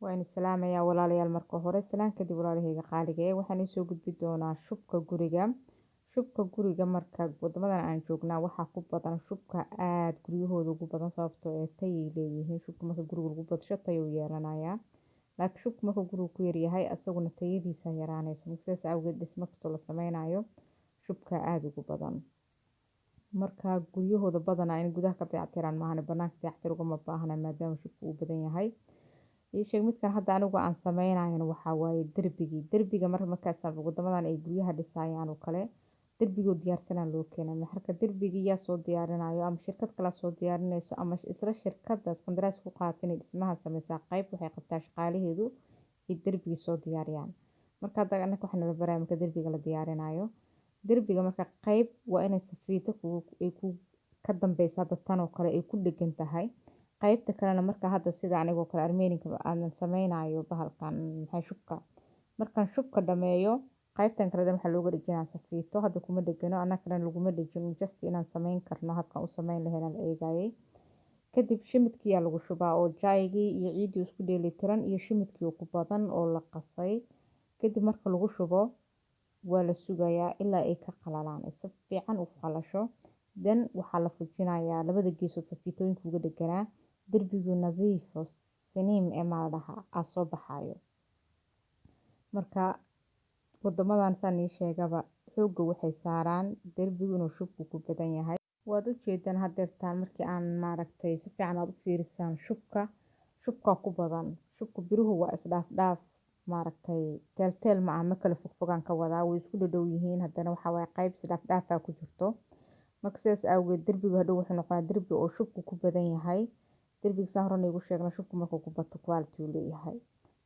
Waan salaamayaa walaalayaal marka hore salaan kadib walaalahayga qaaliga waxaan soo gudbi doonaa shubka guriga. Shubka guriga marka wadamadan aan joognaa waxaa ku badan shubka aad guryahooda ugu badan sababtoo ah tayay leeyihiin. Shubka marka guriga lagu badsho tayo yeelanaya. Laakiin shubka marka guriga ku yar yahay asaguna tayadiisa yaraanayso. Sidaas awgeed dhismo kastoo la sameynayo shubka aad ugu badan. Marka guryahooda badanaa in gudaha ka dayactiraan maahan banaanka dayactir ugama baahna maadaama shubku uu badan yahay. Sheeg midkan hadda anigu aan sameynayna waxaa waaye derbiga markaas wadamadan ay guryaha dhisayaan oo kale derbiga diyaarsanaan loo keenay marka derbiga yaa soo diyaarinayo ama shirkad kale soo diyaarinayso ama isla shirkadaas qandaraas ku qaatin dhismaha sameysa qayb waxay qabtaa shaqaalaheedu ay derbiga soo diyaariyaan marka hadda anaka waxaan la baraa marka derbiga la diyaarinayo derbiga marka qayb waa inay safiito ay ku ka dambeysa tan oo kale ay ku dhagan tahay qaybta kalena marka hadda sida anigoo kale armeeninka aan sameynayo bahalkan maxay shubka markaan shubka dhameeyo qaybtan kale waxa looga dhigay safiito hadda kuma dhagano anaka laguma dhigin just inaan sameyn karno habkan u sameyn lahayn eegayay kadib shimidkii lagu shubaa oo jaayigi iyo ciidii isku dheelitiran iyo shimidkii ku badan oo la qasay kadib marka lagu shubo waa la sugayaa ilaa ay ka qalalaan si fiican u qalasho dan waxaa la fujinayaa labada geesood safiitooyinka uga dhaganaa derbigu nadiif siniim maadaha soo baxayo marka wadamadan saan sheegaba xooga waxay saaraan derbigu inuu shubku ku badan yahay waad u jeedaan hadeertaan markii aan maaragtay si fiican aad u fiirisaan shubka ku badan shubku biruhu waa isdhaaf maaragtay teel ma aha ma kala fogfogaan ka wadaa way isku dhow yihiin haddana waxa way qayb isdhaaf ku jirto marka sidaas awgeed derbigu hadhow wuxuu noqonaa derbi oo shubku ku badan yahay derbiga saan horena igu sheegna shubku markuu ku bato quality uu leeyahay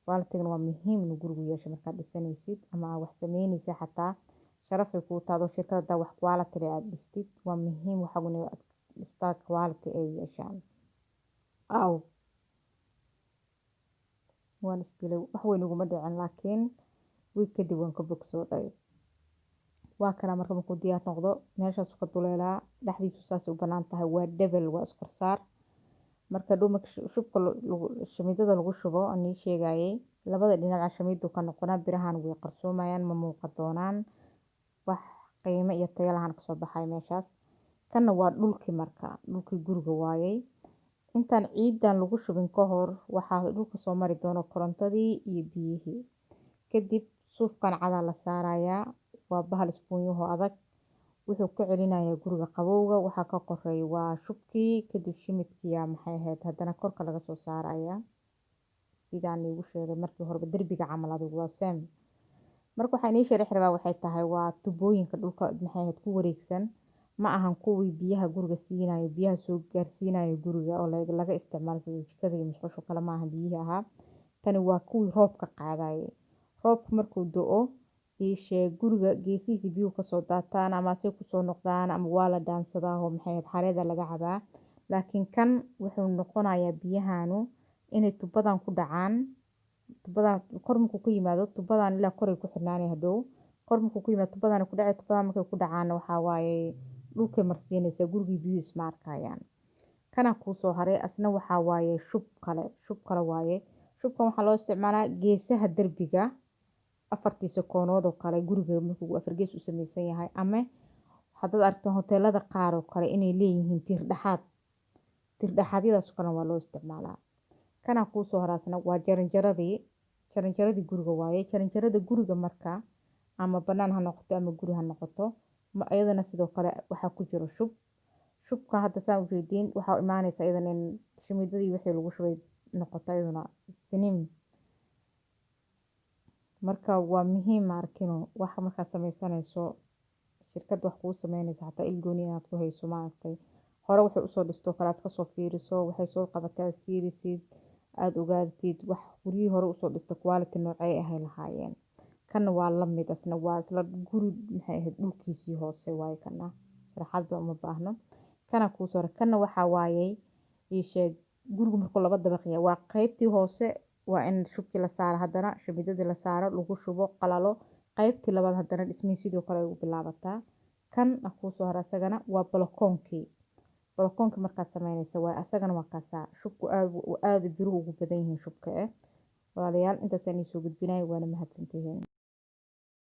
quality-gana waa muhiim in gurigu yeesho markaad dhisanaysid ama wax sameynaysid xataa sharaf ay kuu taado shirkadda wax quality leh aad dhistid waa muhiim waxa uu dhistaa quality ay yeeshaan waan iskilay wax weyn uguma dhicin laakiin way kadib waan ka bogsooday waa kana markuu diyaar noqdo meeshaas ka duleelaa dhaxdiisu saas u banaan tahay waa double waa iskorsaar marka dhuma shubka shamidada lagu shubo aan sheegayay labada dhinac shamidu ka noqonaa birahan way qarsoomayaan ma muuqan doonaan wax qiimo iyo tayo lahan ka soo baxay meeshaas kana waa dhulkii guriga waayay intaan ciidan lagu shubin ka hor waxaa dhulka soo mari doona korontadii iyo biyihii kadib suufkan cada la saarayaa waa bahal isbuunyaha adag wuxuu ku celinayaa guriga qabowga waxa ka koreeyo waa shubkii kadib shimidkii maxay ahayd haddana korka laga soo saaraya sidaan ugu sheegay markii hore derbiga camal adigu waa same marka waxa inii sharax rabaa waxay tahay waa tubooyinka dhulka maxay ahayd ku wareegsan ma ahan kuwii biyaha guriga siinayo biyaha soo gaarsiinayo guriga oo laga isticmaalo jikada iyo musqusha kale ma ahan biyaha ahaa tani waa kuwii roobka qaadayay roobku markuu da'o guriga geesihiisa biyuhu kasoo daataan ama si ku soo noqdaan ama waa la dhaansadaa oo maxay ahayd xareeda laga cabaa laakiin kan wuxuu noqonayaa biyahanu inay tubadan ku dhacaan tubadan kor markuu ku yimaado tubadan ilaa kor ay ku xirnaanay hadhow kor markuu ku yimaado tubadan ku dhacay tubadan markay ku dhacaan waxa waaye dhulkay marsiinaysa gurigii biyuhu isma arkayaan kana ku soo haray asna waxa waaye shub kale waaye shubkan waxa loo isticmaalaa geesaha derbiga afartiisa koonood oo kale guriga markuu afar gees u samaysan yahay ama haddaad aragto hoteelada qaar oo kale inay leeyihiin tiir dhaxadyadaas kale waa loo isticmaalaa kana ku soo haraasna waa jaranjaradii guriga waaye jaranjarada guriga marka ama banaan ha noqoto ama guri ha noqoto iyadana sidoo kale waxa ku jiro shubka hadda saan u jeedin waxa imaanaysa iyadana in shimidadii wixii lagu shubay noqoto iyadana siniim marka waa muhiim arkino waxa marka sameysanayso shirkad wax kuu sameynaysa xataa ilgooni inaad ku hayso maartay hore waxay u soo dhisto kalaas ka soo fiiriso waxay soo qabatay fiirisid aad ogaatid wax guriyii hore u soo dhisto quality noocay ahay lahaayeen kana waa la mid asna waa isla guri maxay ahayd dhulkiisii hoose waay kana raxadba uma baahno kana ku soo kana waxa waayay sheeg gurigu markuu laba dabaq yahay waa qaybtii hoose waa in shubkii la saaro haddana shabidadii la saaro lagu shubo qalalo qaybtii labaad haddana dhismihii sidoo kale ay u bilaabataa kan ku soo hara asagana waa balkoonkii markaad sameynaysa waa asagana waa kaasa shubku aad biruhu ugu badan yihiin shubka walaalayaal intaas aan soo gudbinayo waana mahadsantihiin